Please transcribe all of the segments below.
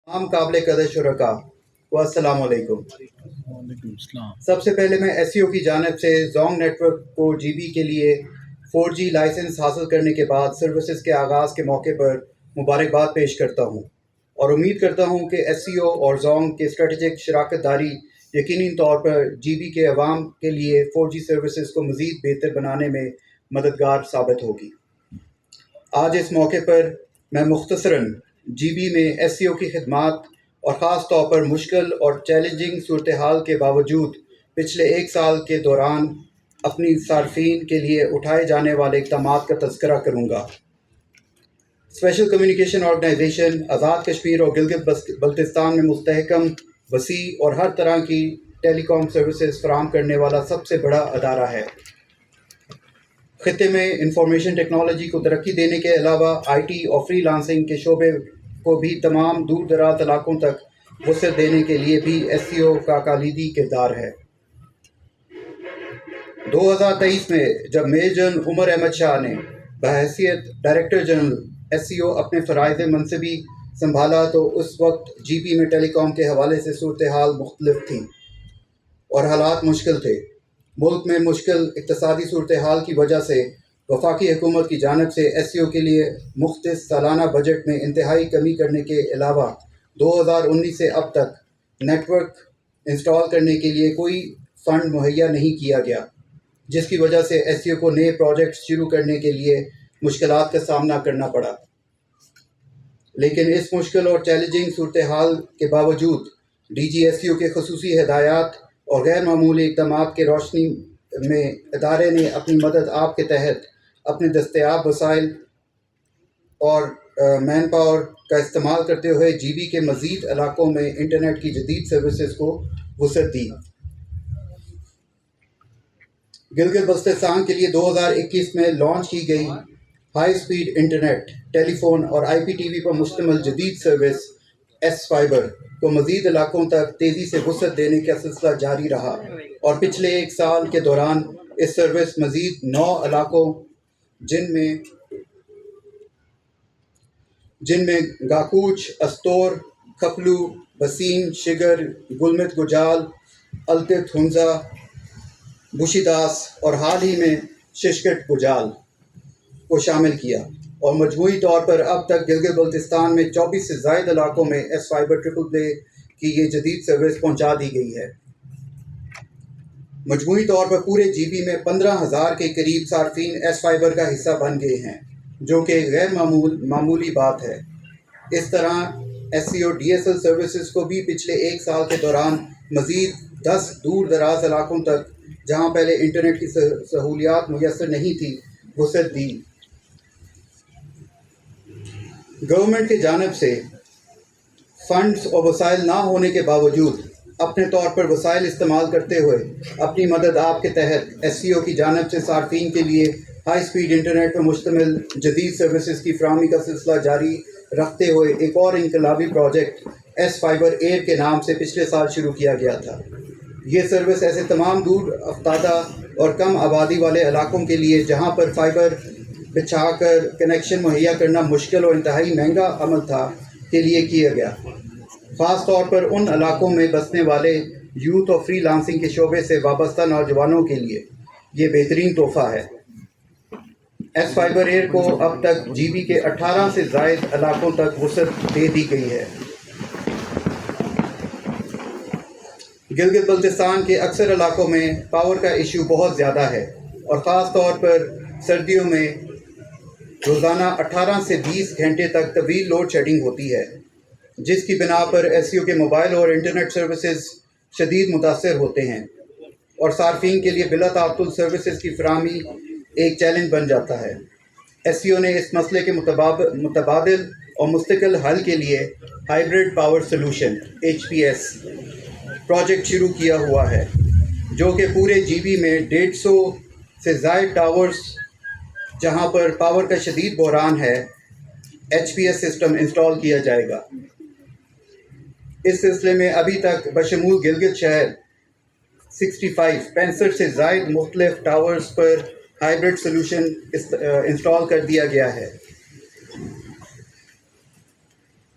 تمام قابل قدر شرکا و السلام علیکم۔ وعلیکم السلام۔ سب سے پہلے میں ایس سی او کی جانب سے زونگ نیٹ ورک کو جی بی کے لیے 4G لائسنس حاصل کرنے کے بعد سروسز کے آغاز کے موقع پر مبارکباد پیش کرتا ہوں اور امید کرتا ہوں کہ ایس سی او اور زونگ کے اسٹریٹجک شراکت داری یقینی طور پر جی بی کے عوام کے لیے 4G سروسز کو مزید بہتر بنانے میں مددگار ثابت ہوگی۔ آج اس موقع پر میں مختصراً جی بی میں ایس سی او کی خدمات اور خاص طور پر مشکل اور چیلنجنگ صورتحال کے باوجود پچھلے ایک سال کے دوران اپنی صارفین کے لیے اٹھائے جانے والے اقدامات کا تذکرہ کروں گا۔ Special communication organization Azad Kashmir اور گلگت بلتستان میں مستحکم، وسیع اور ہر طرح کی ٹیلی کام سروسز فراہم کرنے والا سب سے بڑا ادارہ ہے۔ خطے میں انفارمیشن ٹیکنالوجی کو ترقی دینے کے علاوہ آئی ٹی اور فری لانسنگ کے شعبے کو بھی تمام دور دراز علاقوں تک وسعت دینے کے لیے بھی ایس سی او کا کلیدی کردار ہے۔ 2023 میں جب میجر جنرل عمر احمد شاہ نے بحیثیت ڈائریکٹر جنرل ایس سی او اپنے فرائض منصبی سنبھالا تو اس وقت جی پی میں ٹیلی کام کے حوالے سے صورتحال مختلف تھی اور حالات مشکل تھے۔ ملک میں مشکل اقتصادی صورتحال کی وجہ سے وفاقی حکومت کی جانب سے ایس سی او کے لیے مختص سالانہ بجٹ میں انتہائی کمی کرنے کے علاوہ 2019 سے اب تک نیٹ ورک انسٹال کرنے کے لیے کوئی فنڈ مہیا نہیں کیا گیا، جس کی وجہ سے ایس سی او کو نئے پروجیکٹس شروع کرنے کے لیے مشکلات کا سامنا کرنا پڑا۔ لیکن اس مشکل اور چیلنجنگ صورتحال کے باوجود ڈی جی ایس سی او کے خصوصی ہدایات اور غیر معمولی اقدامات کے روشنی میں ادارے نے اپنی مدد آپ کے تحت اپنے دستیاب وسائل اور مین پاور کا استعمال کرتے ہوئے جی بی کے مزید علاقوں میں انٹرنیٹ کی جدید سروسز کو وسعت دی۔ گلگت بلتستان کے لیے 2021 میں لانچ کی گئی ہائی سپیڈ انٹرنیٹ، ٹیلی فون اور آئی پی ٹی وی پر مشتمل جدید سروس ایس فائبر کو مزید علاقوں تک تیزی سے وسعت دینے کا سلسلہ جاری رہا اور پچھلے ایک سال کے دوران اس سروس مزید 9 علاقوں جن میں گاکوچ، استور، کھپلو، بسین، شگر، گلمت گجال، التت ہنزا، بشی داس اور حال ہی میں ششکٹ گجال کو شامل کیا اور مجموعی طور پر اب تک گلگت بلتستان میں 24 سے زائد علاقوں میں ایس فائبر ٹرپل پلے کی یہ جدید سروس پہنچا دی گئی ہے۔ مجموعی طور پر پورے جی بی میں 15,000 کے قریب صارفین ایس فائبر کا حصہ بن گئے ہیں، جو کہ غیر معمولی بات ہے۔ اس طرح S C O D S L services کو بھی پچھلے ایک سال کے دوران مزید 10 دور دراز علاقوں تک جہاں پہلے انٹرنیٹ کی سہولیات میسر نہیں تھی وسعت دی۔ گورنمنٹ کی جانب سے فنڈز اور وسائل نہ ہونے کے باوجود اپنے طور پر وسائل استعمال کرتے ہوئے اپنی مدد آپ کے تحت ایس سی او کی جانب سے صارفین کے لیے ہائی سپیڈ انٹرنیٹ پر مشتمل جدید سروسز کی فراہمی کا سلسلہ جاری رکھتے ہوئے ایک اور انقلابی پروجیکٹ ایس فائبر ایئر کے نام سے پچھلے سال شروع کیا گیا تھا۔ یہ سروس ایسے تمام دور افتادہ اور کم آبادی والے علاقوں کے لیے جہاں پر فائبر بچھا کر کنیکشن مہیا کرنا مشکل اور انتہائی مہنگا عمل تھا کے لیے کیا گیا، خاص طور پر ان علاقوں میں بسنے والے یوتھ اور فری لانسنگ کے شعبے سے وابستہ نوجوانوں کے لیے یہ بہترین تحفہ ہے۔ ایس فائبر ایئر کو اب تک جی بی کے 18 سے زائد علاقوں تک وسعت دے دی گئی ہے۔ گلگت بلتستان کے اکثر علاقوں میں پاور کا ایشو بہت زیادہ ہے اور خاص طور پر سردیوں میں روزانہ 18 سے 20 گھنٹے تک طویل لوڈ شیڈنگ ہوتی ہے، جس کی بنا پر ایس سی او کے موبائل اور انٹرنیٹ سروسز شدید متاثر ہوتے ہیں اور صارفین کے لیے بلا تعطل سروسز کی فراہمی ایک چیلنج بن جاتا ہے۔ ایس سی او نے اس مسئلے کے متبادل اور مستقل حل کے لیے hybrid power solution HPS project شروع کیا ہوا ہے، جو کہ پورے جی بی میں 150 سے زائد ٹاورز جہاں پر پاور کا شدید بحران ہے HPS سسٹم انسٹال کیا جائے گا۔ اس سلسلے میں ابھی تک بشمول گلگت شہر 65 سے زائد مختلف ٹاورز پر ہائبرڈ سولوشن انسٹال کر دیا گیا ہے۔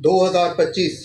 2025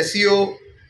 SCO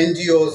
NGOs,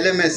LMS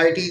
IT